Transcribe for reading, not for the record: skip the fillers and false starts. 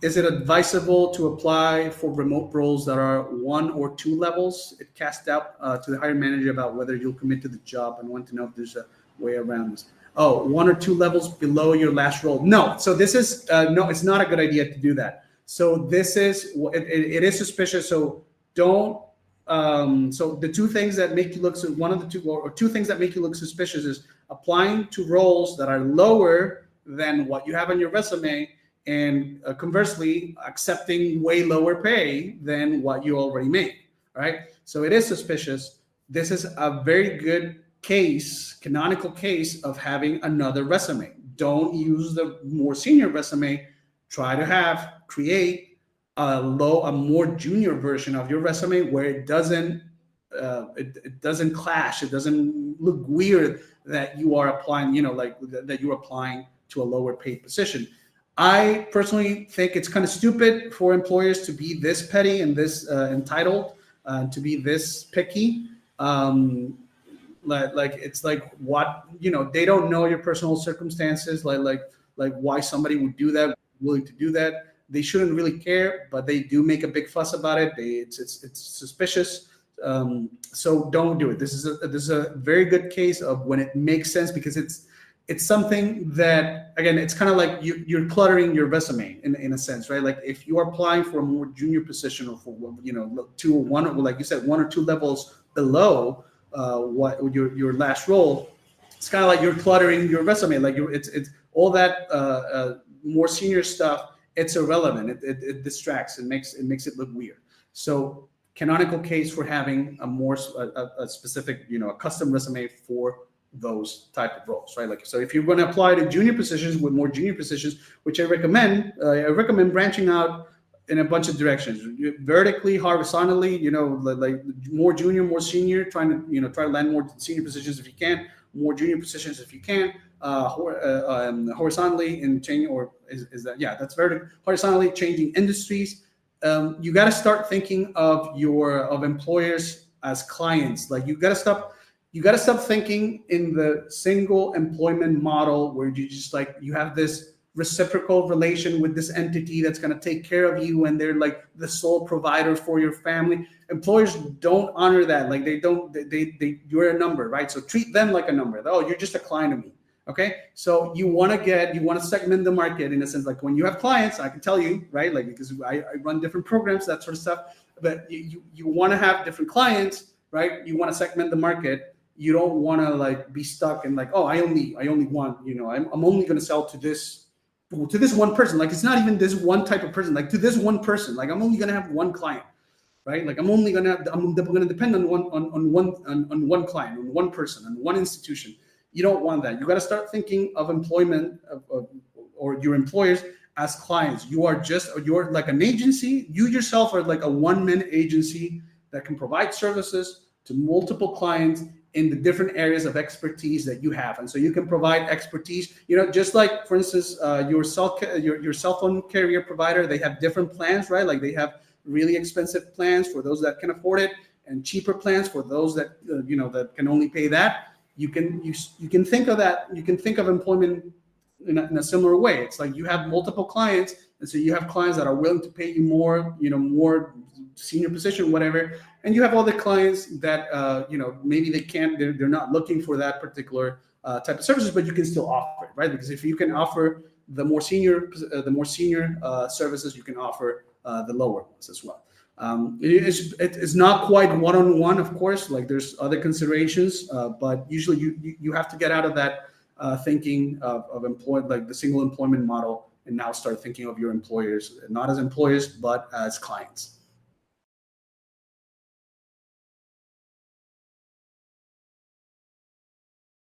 Is it advisable to apply for remote roles that are 1 or 2 levels? It casts doubt to the hiring manager about whether you'll commit to the job and want to know if there's a way around this. Oh, 1 or 2 levels below your last role. No, so this is, no, it's not a good idea to do that. So this is, it is suspicious. So don't, so the 2 things that make you look, so one of the 2 or 2 things that make you look suspicious is applying to roles that are lower than what you have on your resume, and conversely, accepting way lower pay than what you already make, right? So it is suspicious. This is a very good case, canonical case of having another resume. Don't use the more senior resume. Try to create a more junior version of your resume where it doesn't clash. It doesn't look weird that you are applying, like that you're applying to a lower paid position. I personally think it's kind of stupid for employers to be this petty and this entitled, to be this picky. Like it's like, what, they don't know your personal circumstances, like why somebody would do that, willing to do that. They shouldn't really care, but they do make a big fuss about it. It's suspicious. So don't do it. This is a very good case of when it makes sense, because it's something that, again, it's kind of like you're cluttering your resume in a sense, right? Like if you are applying for a more junior position, or for, 2 or 1, like you said, 1 or 2 levels below what your last role, it's kind of like you're cluttering your resume. Like it's all that more senior stuff. It's irrelevant. It distracts. It makes it look weird. So canonical case for having a specific, a custom resume for those type of roles, right? Like, so if you're going to apply to junior positions, with more junior positions, which I recommend branching out in a bunch of directions, vertically, horizontally, like more junior, more senior, try to land more senior positions if you can, more junior positions if you can, horizontally, and change, or is that, yeah, that's vertical, horizontally changing industries. You got to start thinking of employers as clients. Like you got to stop thinking in the single employment model where you just like, you have this reciprocal relation with this entity that's going to take care of you, and they're like the sole provider for your family. Employers don't honor that. Like you're a number, right? So treat them like a number. Oh, you're just a client of me. Okay. So you want to segment the market in a sense. Like when you have clients, I can tell you, right? Like, because I run different programs, that sort of stuff, but you want to have different clients, right? You want to segment the market. You don't want to like be stuck in like, oh, I only want, I'm only going to sell to this one person. Like, it's not even this one type of person, like to this one person, like I'm only going to have one client, right? Like I'm going to depend on one client, on one person, on one institution. You don't want that. You got to start thinking of employment or your employers as clients. You're like an agency. You yourself are like a one-man agency that can provide services to multiple clients in the different areas of expertise that you have. And so you can provide expertise, just like, for instance, your cell phone carrier provider, they have different plans, right? Like they have really expensive plans for those that can afford it, and cheaper plans for those that, that can only pay that. You can think of that. You can think of employment in a similar way. It's like you have multiple clients, and so you have clients that are willing to pay you more, more senior position, whatever, and you have other clients that maybe they're not looking for that particular type of services, but you can still offer it, right? Because if you can offer the more senior services, you can offer the lower ones as well. It's not quite one-on-one, of course. Like there's other considerations, but usually you have to get out of that thinking of like the single employment model, and now start thinking of your employers not as employers but as clients.